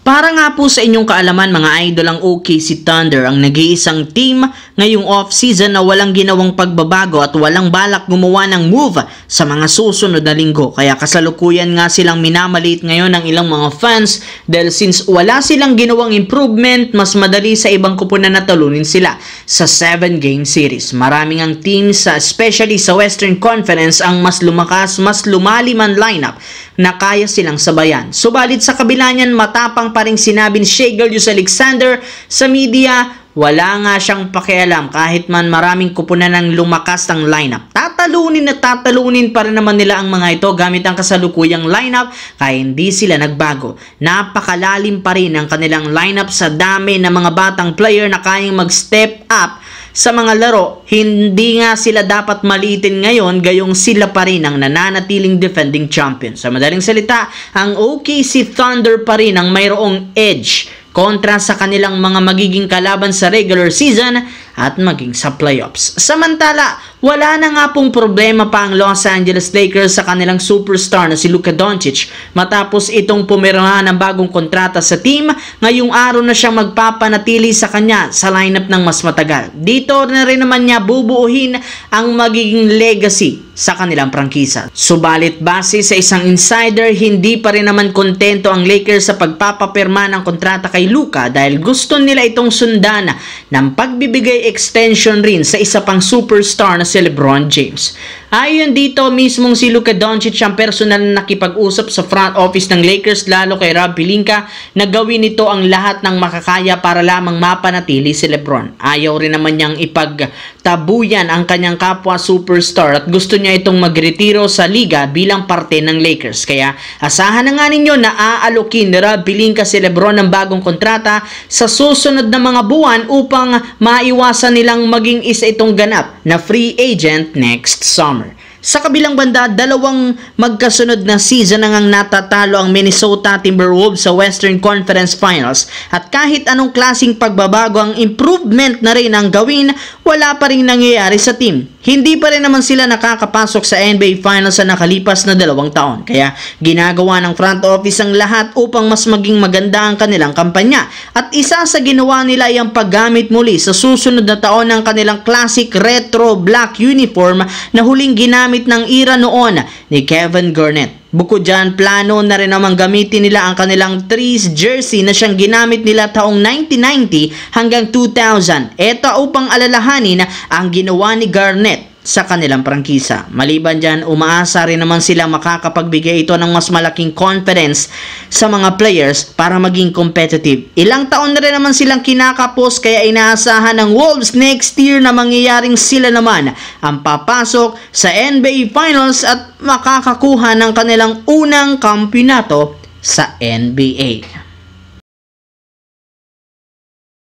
Para nga po sa inyong kaalaman mga idol, ang OKC Thunder ang nag-iisang team ngayong off-season na walang ginawang pagbabago at walang balak gumawa ng move sa mga susunod na linggo. Kaya kasalukuyan nga silang minamaliit ngayon ng ilang mga fans dahil since wala silang ginawang improvement, mas madali sa ibang kupunan na talunin sila sa 7-game series. Maraming ang teams, especially sa Western Conference, ang mas lumakas, mas lumalim ang lineup na kaya silang sabayan. Subalit sa kabila niyan, matapang pa rin sinabi ni Shai Gilgeous-Alexander sa media, wala nga siyang pakialam kahit man maraming kupunan ng lumakas ang lineup. Tatalunin at tatalunin pa rin naman nila ang mga ito gamit ang kasalukuyang lineup kaya hindi sila nagbago. Napakalalim pa rin ang kanilang lineup sa dami ng mga batang player na kayang mag-step up sa mga laro. Hindi nga sila dapat maliitin ngayon, gayong sila pa rin ang nananatiling defending champion. Sa madaling salita, ang OKC Thunder pa rin ang mayroong edge kontra sa kanilang mga magiging kalaban sa regular season at maging sa playoffs. Samantala, wala na nga pong problema pa ang Los Angeles Lakers sa kanilang superstar na si Luka Doncic matapos itong pumirma ng bagong kontrata sa team. Ngayong araw na siyang magpapanatili sa kanya sa lineup ng mas matagal. Dito na rin naman niya bubuuhin ang magiging legacy sa kanilang prangkisa. Subalit base sa isang insider, hindi pa rin naman kontento ang Lakers sa pagpapapirma ng kontrata kay Luka dahil gusto nila itong sundan ng pagbibigay extension rin sa isa pang superstar na si LeBron James. Ayon dito, mismong si Luka Doncic ang personal na nakipag-usap sa front office ng Lakers lalo kay Rob Pelinka na gawin nito ang lahat ng makakaya para lamang mapanatili si LeBron. Ayaw rin naman niyang ipagtabuyan ang kanyang kapwa superstar at gusto niya itong magretiro sa liga bilang parte ng Lakers. Kaya asahan na nga ninyo na aalokin ni Rob Pelinka si LeBron ng bagong kontrata sa susunod na mga buwan upang maiwasan nilang maging isa itong ganap na free agent next summer. Sa kabilang banda, dalawang magkasunod na season ang natatalo ang Minnesota Timberwolves sa Western Conference Finals at kahit anong klaseng pagbabago ang improvement na rin ang gawin, wala pa rin nangyayari sa team. Hindi pa rin naman sila nakakapasok sa NBA Finals sa nakalipas na 2 taon. Kaya ginagawa ng front office ang lahat upang mas maging maganda ang kanilang kampanya. At isa sa ginawa nila ay ang paggamit muli sa susunod na taon ng kanilang classic retro black uniform na huling ginamit ng era noon ni Kevin Garnett. Bukod dyan, plano na rin naman gamitin nila ang kanilang Threes jersey na siyang ginamit nila taong 1990 hanggang 2000. Ito upang alalahanin ang ginawa ni Garnett sa kanilang prangkisa. Maliban dyan, umaasa rin naman sila makakapagbigay ito ng mas malaking confidence sa mga players para maging competitive. Ilang taon na rin naman silang kinakapos kaya inaasahan ng Wolves next year na mangyayaring sila naman ang papasok sa NBA Finals at makakakuha ng kanilang unang kampiyonato sa NBA.